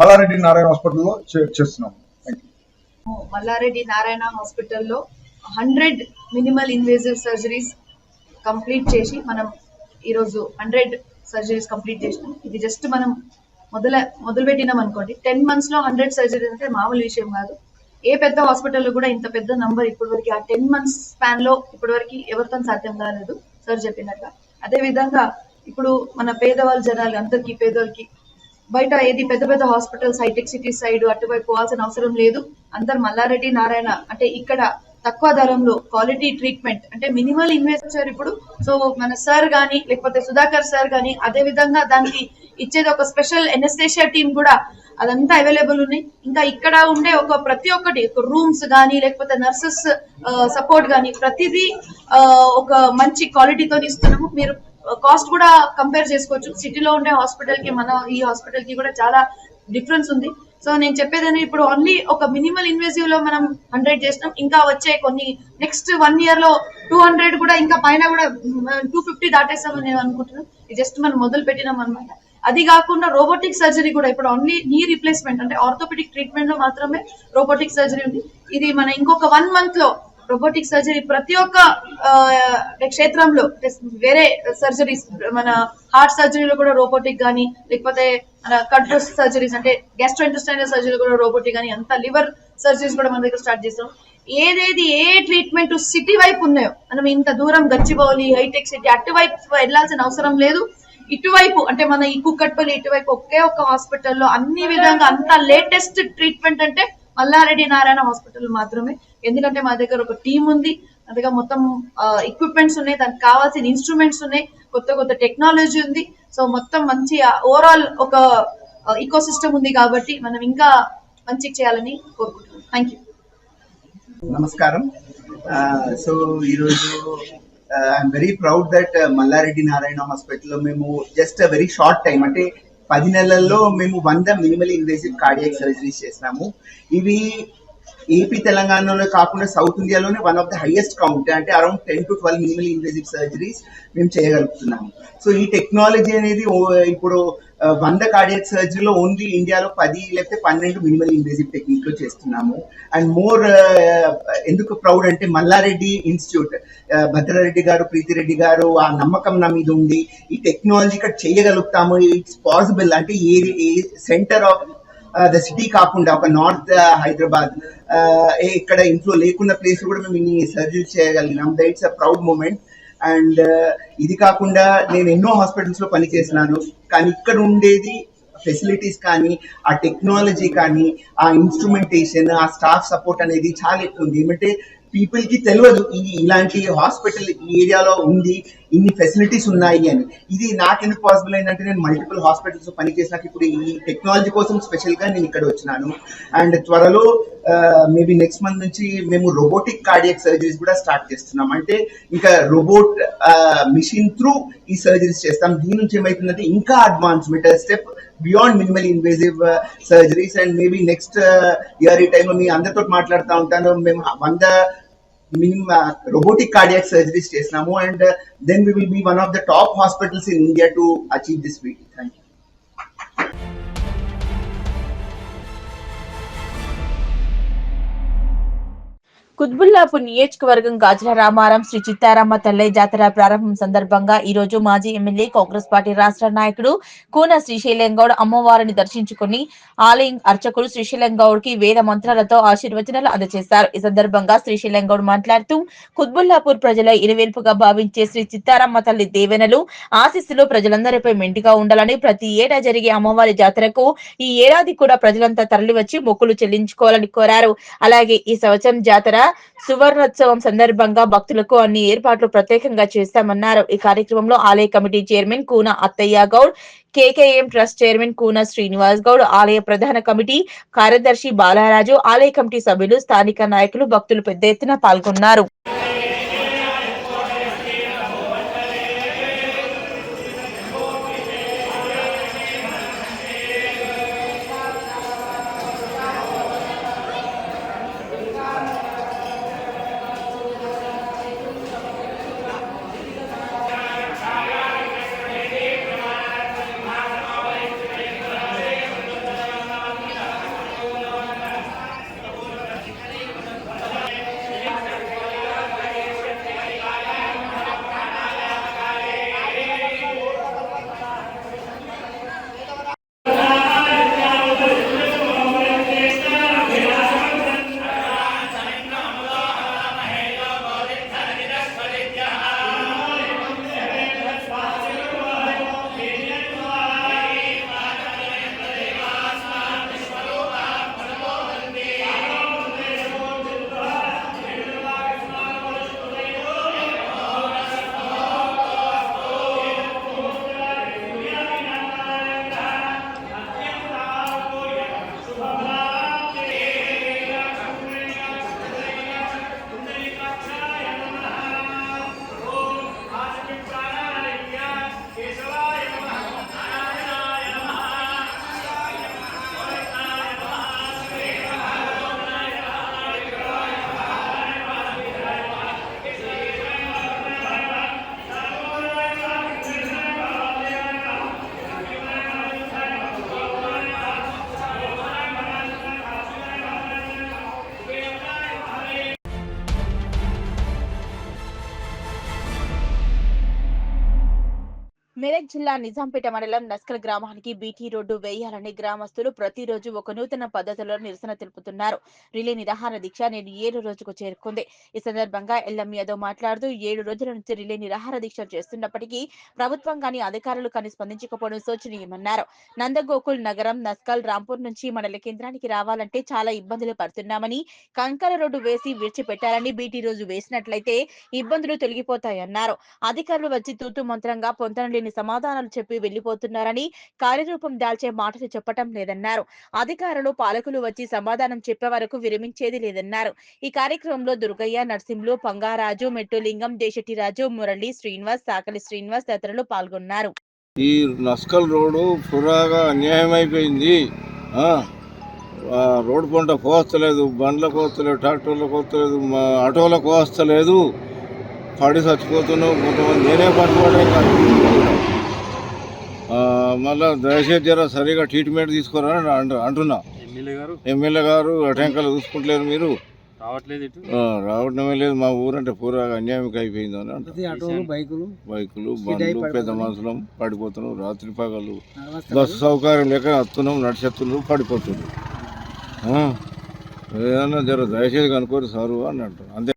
మల్లారెడ్డి నారాయణ హాస్పిటల్లో చేస్తున్నాం. మల్లారెడ్డి నారాయణ హాస్పిటల్లో 100 మినిమల్ ఇన్వేసివ్ సర్జరీస్ కంప్లీట్ చేసి మనం ఈరోజు 100 సర్జరీస్ కంప్లీట్ చేసినాం. ఇది జస్ట్ మనం మొదలు పెట్టినాం అనుకోండి. 10 months లో 100 సర్జరీస్ అంటే మామూలు విషయం కాదు. ఏ పెద్ద హాస్పిటల్లో కూడా ఇంత పెద్ద నంబర్ ఇప్పటివరకు ఆ 10 months స్పాన్ లో ఇప్పటివరకు ఎవరితో సాధ్యం కాలేదు సార్ చెప్పినట్టు. అదే విధంగా ఇప్పుడు మన పేదవాళ్ళ జనాలు అందరికీ పేదోళ్ళకి బయట ఏది పెద్ద పెద్ద హాస్పిటల్స్ హైటెక్ సిటీ సైడ్ అటువైపు పోవాల్సిన అవసరం లేదు. అందరు మల్లారెడ్డి నారాయణ అంటే ఇక్కడ తక్కువ ధరంలో క్వాలిటీ ట్రీట్మెంట్ అంటే మినిమల్ ఇన్వెస్టర్ ఇప్పుడు. సో మన సార్ గానీ లేకపోతే సుధాకర్ సార్ గానీ అదే విధంగా దానికి ఇచ్చేది ఒక స్పెషల్ ఎనెస్థేషియా టీమ్ కూడా అదంతా అవైలబుల్ ఉన్నాయి. ఇంకా ఇక్కడ ఉండే ప్రతి ఒక్కటి రూమ్స్ కానీ లేకపోతే నర్సెస్ సపోర్ట్ కానీ ప్రతిదీ ఒక మంచి క్వాలిటీతో ఇస్తున్నాము. మీరు కాస్ట్ కూడా కంపేర్ చేసుకోవచ్చు. సిటీలో ఉండే హాస్పిటల్ కి మన ఈ హాస్పిటల్ కి కూడా చాలా డిఫరెన్స్ ఉంది. సో నేను చెప్పేదని ఇప్పుడు ఓన్లీ ఒక మినిమల్ ఇన్వేసివ్ లో మనం 100 చేసినాం. ఇంకా వచ్చే కొన్ని నెక్స్ట్ 1 year లో 200 కూడా ఇంకా పైన కూడా 250 దాటేస్తామని నేను అనుకుంటున్నాను. ఇది జస్ట్ మనం మొదలు పెట్టినాం అనమాట. అది కాకుండా రోబోటిక్ సర్జరీ కూడా ఇప్పుడు ఓన్లీ నీ రీప్లేస్మెంట్ అంటే ఆర్థోపెడిక్ ట్రీట్మెంట్ లో మాత్రమే రోబోటిక్ సర్జరీ ఉంది. ఇది మన ఇంకొక 1 month లో రోబోటిక్ సర్జరీ ప్రతి ఒక్క క్షేత్రంలో వేరే సర్జరీస్ మన హార్ట్ సర్జరీలో కూడా రోబోటిక్ కానీ లేకపోతే మన కడుపు సర్జరీస్ అంటే గ్యాస్ట్రోఇంటెస్టైనల్ సర్జరీ కూడా రోబోటిక్ కానీ అంత లివర్ సర్జరీస్ కూడా మన దగ్గర స్టార్ట్ చేస్తాం. ఏ ట్రీట్మెంట్ సిటీ వైపు ఉన్నాయో మనం ఇంత దూరం గచ్చిబౌలి హైటెక్ సిటీ అటువైపు వెళ్లాల్సిన అవసరం లేదు. ఇటువైపు అంటే మన ఈ కుక్కట్పల్లి ఇటువైపు ఒకే ఒక హాస్పిటల్లో అన్ని విధంగా అంత లేటెస్ట్ ట్రీట్మెంట్ అంటే మల్లారెడ్డి నారాయణ హాస్పిటల్ మాత్రమే. ఎందుకంటే మా దగ్గర ఒక టీం ఉంది, మా దగ్గర మొత్తం ఎక్విప్మెంట్స్ ఉన్నాయి, దానికి కావాల్సిన ఇన్స్ట్రుమెంట్స్ ఉన్నాయి, కొత్త టెక్నాలజీ ఉంది. సో మొత్తం మంచి ఓవరాల్ ఒక ఈకో సిస్టమ్ ఉంది కాబట్టి మనం ఇంకా మంచి చేయాలని కోరుకుంటున్నాం. Thank you. నమస్కారం. సో ఈరోజు I'm very proud that Malla Reddy Narayana హాస్పిటల్లో మేము జస్ట్ వెరీ షార్ట్ టైం అంటే 10 నెలల్లో మేము 100 మినిమల్ ఇన్వేసివ్ కార్డియాక్ సర్జరీస్ చేసినాము. ఇవి ఏపీ తెలంగాణలో కాకుండా సౌత్ ఇండియాలోనే one of the highest count అంటే around 10 to 12 minimal invasive surgeries మేము చేయగలుగుతున్నాము. సో ఈ టెక్నాలజీ అనేది ఇప్పుడు 100 కార్డియాక్ సర్జరీలో ఓన్లీ ఇండియాలో 10 లేకపోతే 12 మినిమల్ ఇన్వేసివ్ టెక్నిక్ లో చేస్తున్నాము. అండ్ మోర్ ఎందుకు ప్రౌడ్ అంటే మల్లారెడ్డి ఇన్స్టిట్యూట్ భద్రారెడ్డి గారు ప్రీతిరెడ్డి గారు ఆ నమ్మకం నా మీద ఉంది ఈ టెక్నాలజీ ఇక్కడ చేయగలుగుతాము, ఇట్స్ పాసిబుల్ అంటే ఏ సెంటర్ ఆఫ్ ద సిటీ కాకుండా ఒక నార్త్ హైదరాబాద్ ఇక్కడ ఇంట్లో లేకున్న ప్లేస్ కూడా మేము ఇన్ని సర్జరీ చేయగలిగినాం. That's a proud moment. And ఇది కాకుండా నేను ఎన్నో హాస్పిటల్స్ లో పనిచేసినాను, కానీ ఇక్కడ ఉండేది ఫెసిలిటీస్ కానీ ఆ టెక్నాలజీ కానీ ఆ ఇన్స్ట్రుమెంటేషన్ ఆ స్టాఫ్ సపోర్ట్ అనేది చాలా ఎక్కువ ఉంది. ఏమంటే పీపుల్ కి తెలియదు ఇలాంటి హాస్పిటల్ ఈ ఏరియాలో ఉంది, ఇన్ని ఫెసిలిటీస్ ఉన్నాయి అని. ఇది నాకెందుకు పాసిబుల్ అయిందంటే నేను మల్టిపుల్ హాస్పిటల్స్ పనిచేసినాక ఇప్పుడు ఈ టెక్నాలజీ కోసం స్పెషల్ గా నేను ఇక్కడ వచ్చినాను. అండ్ త్వరలో మేబీ నెక్స్ట్ మంత్ నుంచి మేము రోబోటిక్ కార్డియాక్ సర్జరీస్ కూడా స్టార్ట్ చేస్తున్నాం. అంటే ఇంకా రోబోట్ మిషన్ త్రూ ఈ సర్జరీస్ చేస్తాం. దీని నుంచి ఏమైతుందంటే ఇంకా advancement step beyond minimal invasive surgeries. And maybe next year ఈ టైంలో మీ అందరితో మాట్లాడుతూ ఉంటాను. మేము 100 robotic cardiac surgeries చేసినాము. And then we will be one of the top hospitals in India to achieve this feat. Thank you. Quthbullapur నియోజకవర్గం గాజుల రామారం శ్రీ చిత్తారామ తల్లయ్య జాతర ప్రారంభం సందర్భంగా ఈ రోజు మాజీ ఎమ్మెల్యే కాంగ్రెస్ పార్టీ రాష్ట్ర నాయకుడు కూన శ్రీశైలం గౌడ్ అమ్మవారిని దర్శించుకుని ఆలయం అర్చకులు శ్రీశైలం గౌడ్ కి వేద మంత్రాలతో ఆశీర్వచనాలు అందజేశారు. ఈ సందర్భంగా శ్రీశైలం గౌడ్ మాట్లాడుతూ కుత్బుల్లాపూర్ ప్రజల ఇరువెల్పుగా భావించే శ్రీ చిత్తారామ తల్లి దేవెనలు ఆశీస్సులు ప్రజలందరిపై మెండుగా ఉండాలని, ప్రతి ఏటా జరిగే అమ్మవారి జాతరకు ఈ ఏడాది కూడా ప్రజలంతా తరలివచ్చి మొక్కులు చెల్లించుకోవాలని కోరారు. అలాగే ఈ సంవత్సరం జాతర సువర్ణోత్సవం సందర్భంగా భక్తులకు అన్ని ఏర్పాట్లు ప్రత్యేకంగా చేస్తామన్నారు. ఈ కార్యక్రమంలో ఆలయ కమిటీ చైర్మన్ కూన అత్తయ్య Goud, KKM trust chairman Koona Srinivas Goud, ఆలయ ప్రధాన కమిటీ కార్యదర్శి బాలరాజు, ఆలయ కమిటీ సభ్యులు, స్థానిక నాయకులు, భక్తులు పెద్ద ఎత్తున పాల్గొన్నారు. మెదక్ జిల్లా నిజాంపేట మండలం నస్కల్ గ్రామానికి బీటీ రోడ్డు వేయాలని గ్రామస్తులు ప్రతిరోజు ఒక నూతన పద్ధతిలో నిరసన తెలుపుతున్నారు. రిలే నిరాహార దీక్ష నేడు 7వ రోజుకు చేరుకుంది. ఈ సందర్భంగా ఎల్ఎం యాదవ్ మాట్లాడుతూ 7 రోజుల నుంచి రిలే నిరాహార దీక్ష చేస్తున్నప్పటికీ ప్రభుత్వం కానీ అధికారులు కానీ స్పందించకపోవడం శోచనీయమన్నారు. నందగోకుల్ నగరం నస్కల్ రాంపూర్ నుంచి మండల కేంద్రానికి రావాలంటే చాలా ఇబ్బందులు పడుతున్నామని, కంకర రోడ్డు వేసి విడిచిపెట్టాలని, బీటీ రోజు వేసినట్లయితే ఇబ్బందులు తొలగిపోతాయన్నారు. అధికారులు వచ్చి తూతు మంత్రంగా పొంతనలేని సమాధానాలు చెప్పి వెళ్లిపోతున్నారని, కార్యరూపం దాల్చే మాటలు చెప్పటం లేదన్నారు. అధికారులు పాలకులు వచ్చి సమాధానం చెప్పే వరకు విరమించేది లేదన్నారు. ఈ కార్యక్రమంలో దుర్గయ్య, నర్సింహులు, పంగారాజు, మెట్టులింగం, దేశెట్టిరాజు, మురళి, శ్రీనివాస్, సాకలి శ్రీనివాస్ తదితరులు పాల్గొన్నారు. ఈ నస్కల్ రోడ్డు పురాగా అన్యాయం అయిపోయింది. రోడ్డు పంట పోస్తలేదు, బండ్లకు వస్తలేదు, ట్రాక్టర్లకు వస్తలేదు, ఆటోలకు వస్తలేదు. పడి చచ్చిపోతున్నావు. కొంతమంది నేనే పట్టుకోవడే కాదు. మళ్ళీ దయచేసి జర సరిగా ట్రీట్మెంట్ తీసుకోరని అంటున్నా. ఎమ్మెల్యే గారు అటెంకలు చూసుకుంటలేరు, మీరు రావటమే లేదు. మా ఊరంటే పూరాగా అన్యాయంగా అయిపోయింది అని అంటారు. బైకులు బండ్లు పెద్ద మనుషులం పడిపోతున్నాం. రాత్రి పగలు బస్సు సౌకర్యం లేక వస్తున్నాం, నడిచెత్తులు పడిపోతున్నాం. ఏదన్నా జర దయచేసి కనుకోరు సారు అని అంటారు. అంతే.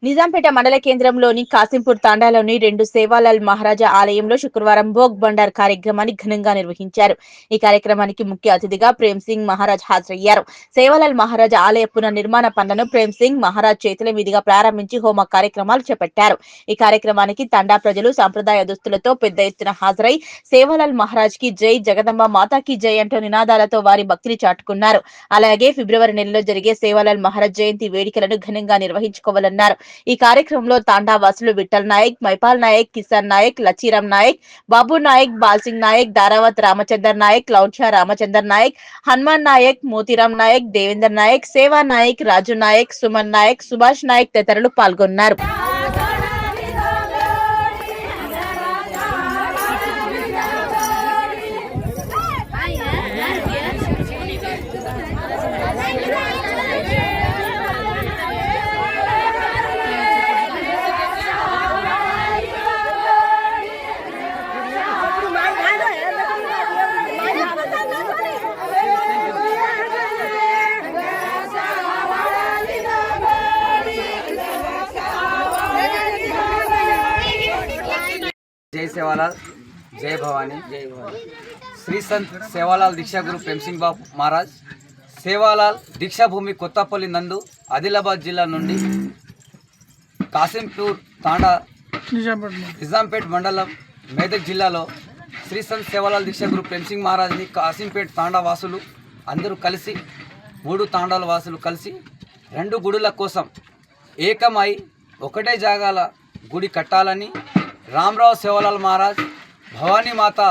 నిజాంపేట మండల కేంద్రంలోని కాసింపూర్ తాండాలోని 2 సేవాలాల్ మహారాజా ఆలయంలో శుక్రవారం భోగ్ బండార్ కార్యక్రమాన్ని ఘనంగా నిర్వహించారు. ఈ కార్యక్రమానికి ముఖ్య అతిథిగా ప్రేమ్ సింగ్ మహారాజ్ హాజరయ్యారు. సేవాలాల్ మహారాజా ఆలయ పునర్నిర్మాణ పనులను ప్రేమ్ సింగ్ మహారాజ్ చేతుల మీదుగా ప్రారంభించి హోమ కార్యక్రమాలు చేపట్టారు. ఈ కార్యక్రమానికి తండా ప్రజలు సంప్రదాయ దుస్తులతో పెద్ద ఎత్తున హాజరై సేవాలాల్ మహారాజ్ కి జై, జగదంబ మాతాకి జై అంటూ నినాదాలతో వారి భక్తిని చాటుకున్నారు. అలాగే ఫిబ్రవరి నెలలో జరిగే సేవాలాల్ మహారాజ్ జయంతి వేడుకలను ఘనంగా నిర్వహించుకోవాలన్నారు. ఈ కార్యక్రమంలో తాండా వాసులు విఠల్ నాయక్, మైపాల్ నాయక్, కిసాన్ నాయక్, లచ్చీరామ్ నాయక్, బాబు నాయక్, బాల్సింగ్ నాయక్, దారావత్ రామచందర్ నాయక్, లౌన్షా రామచందర్ నాయక్, హనుమాన్ నాయక్, మోతీరామ్ నాయక్, దేవేందర్ నాయక్, సేవా నాయక్, రాజు నాయక్, సుమన్ నాయక్, సుభాష్ నాయక్ తదితరులు పాల్గొన్నారు. जय सेवालाल, जय भवानी, जय भवानी। श्री संत सेवालाल दीक्षा गुरु प्रेम सिंह बाबू महाराज సేవాలాల్ దీక్షా భూమి కొత్తపల్లి నందు ఆదిలాబాద్ జిల్లా నుండి కాసింపూర్ తాండా నిజాంపేట్ మండలం మేదక్ జిల్లాలో శ్రీ సంత్ సేవాలాల్ దీక్షా గురు ప్రేమ్ సింగ్ మహారాజ్ని కాసింపేట్ తాండా వాసులు అందరూ కలిసి 3 తాండాల వాసులు కలిసి 2 గుడుల కోసం ఏకమై ఒకటే జాగాల గుడి కట్టాలని రామరావు సేవాలాల్ మహారాజ్ భవానీ మాత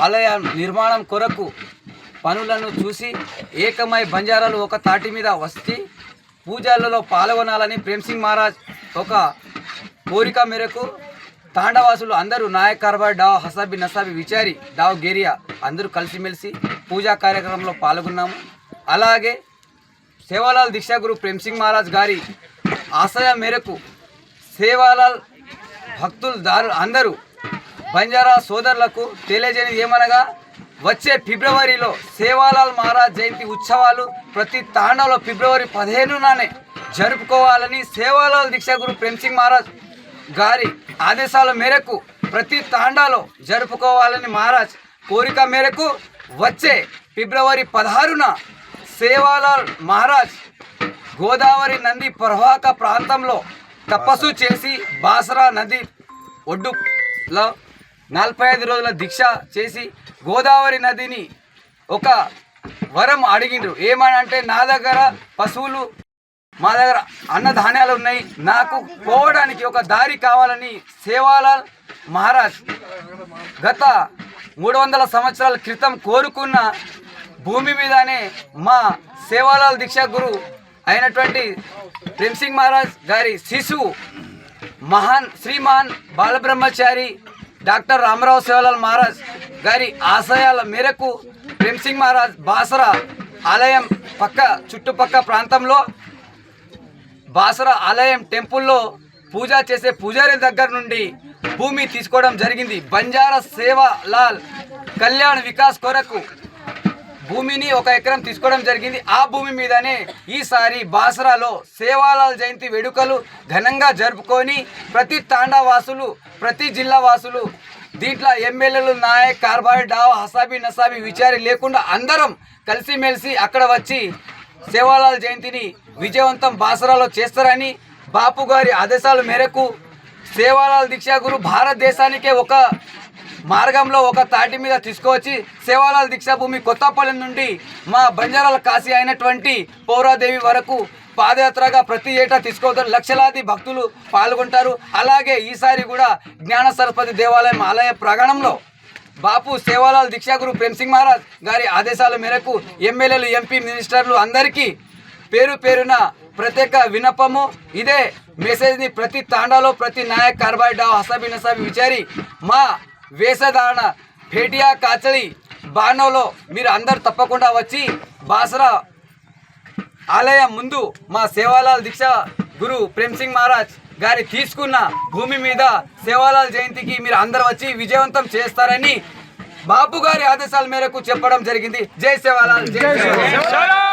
ఆలయ నిర్మాణం కొరకు పనులను చూసి ఏకమై బంజారాలు ఒక తాటి మీద వచ్చి పూజలలో పాల్గొనాలని ప్రేమ్ సింగ్ మహారాజ్ ఒక కోరిక మేరకు తాండవాసులు అందరూ నాయక్ కార్బాయ్ డావ్ హసాబి నసాబి విచారి డావ్ గేరియా అందరూ కలిసిమెలిసి పూజా కార్యక్రమంలో పాల్గొన్నాము. అలాగే సేవాలాల్ దీక్షా గురు ప్రేమ్ సింగ్ మహారాజ్ గారి ఆశయ మేరకు సేవాలాల్ భక్తులు అందరూ బంజారా సోదరులకు తెలియజేయనిది ఏమనగా వచ్చే ఫిబ్రవరిలో సేవాలాల్ మహారాజ్ జయంతి ఉత్సవాలు ప్రతి తాండాలో ఫిబ్రవరి 15 జరుపుకోవాలని సేవాలాల్ దీక్షా గురు ప్రేమ్ సింగ్ మహారాజ్ గారి ఆదేశాల మేరకు ప్రతి తాండాలో జరుపుకోవాలని మహారాజ్ కోరిక మేరకు వచ్చే ఫిబ్రవరి 16 సేవాలాల్ మహారాజ్ గోదావరి నది ప్రవాహక ప్రాంతంలో తపస్సు చేసి బాసరా నది ఒడ్డులో 45 రోజుల దీక్ష చేసి గోదావరి నదిని ఒక వరం అడిగిండ్రు. ఏమని అంటే, నా దగ్గర పశువులు, మా దగ్గర అన్నధాన్యాలు ఉన్నాయి, నాకు పోవడానికి ఒక దారి కావాలని సేవాలాల్ మహారాజ్ గత 300 సంవత్సరాల క్రితం కోరుకున్న భూమి మీదనే మా సేవాలాల్ దీక్షా గురు అయినటువంటి ప్రేమ్ సింగ్ మహారాజ్ గారి శిశువు శ్రీమాన్ బాలబ్రహ్మచారి డాక్టర్ రామరావు సేవాలాల్ మహారాజ్ గారి ఆశయాల మేరకు ప్రేమ్ సింగ్ మహారాజ్ బాసరా ఆలయం చుట్టుపక్క ప్రాంతంలో బాసరా ఆలయం టెంపుల్లో పూజ చేసే పూజారి దగ్గర నుండి భూమి తీసుకోవడం జరిగింది. బంజారా సేవాలాల్ కళ్యాణ్ వికాస్ కొరకు భూమిని 1 ఎకరం తీసుకోవడం జరిగింది. ఆ భూమి మీదనే ఈసారి బాసరాలో సేవాలాల్ జయంతి వేడుకలు ఘనంగా జరుపుకొని ప్రతి తాండావాసులు, ప్రతి జిల్లా వాసులు, దీంట్లో ఎమ్మెల్యేలు, నాయక్, కార్బాయి, డావ్, హసాబీ, నసాబీ విచారి లేకుండా అందరం కలిసిమెలిసి అక్కడ వచ్చి సేవాలాల్ జయంతిని విజయవంతం బాసరాలో చేస్తారని బాపు గారి ఆదేశాల మేరకు సేవాలాల్ దీక్షా గురు భారతదేశానికే ఒక మార్గంలో ఒక తాటి మీద తీసుకువచ్చి సేవాలాల్ దీక్షా భూమి కొత్తపల్లి నుండి మా బంజారాల కాశీ అయినటువంటి పౌరాదేవి వరకు పాదయాత్రగా ప్రతి ఏటా తీసుకోవడం లక్షలాది భక్తులు పాల్గొంటారు. అలాగే ఈసారి కూడా జ్ఞాన సరస్వతి దేవాలయం ఆలయ ప్రాంగణంలో బాపు సేవాలాల్ దీక్షా గురు ప్రేమ్ సింగ్ మహారాజ్ గారి ఆదేశాల మేరకు ఎమ్మెల్యేలు, ఎంపీ, మినిస్టర్లు అందరికీ పేరు పేరున ప్రత్యేక విన్నపము. ఇదే మెసేజ్ని ప్రతి తాండాలో ప్రతి నాయక్, కార్బాయి, డావ్, హసాబీ, నసాబీ విచారి మా వేషధారణ భేటియా కాచలి బాణంలో మీరు అందరు తప్పకుండా వచ్చి బాసరా ఆలయం ముందు మా సేవాలాల్ దీక్షా గురు ప్రేమ్ సింగ్ మహారాజ్ గారి తీసుకున్న భూమి మీద సేవాలాల్ జయంతికి మీరు అందరు వచ్చి విజయవంతం చేస్తారని బాపు గారి ఆదేశాల మేరకు చెప్పడం జరిగింది. జై సేవాలాల్, జై సేవాలాల్.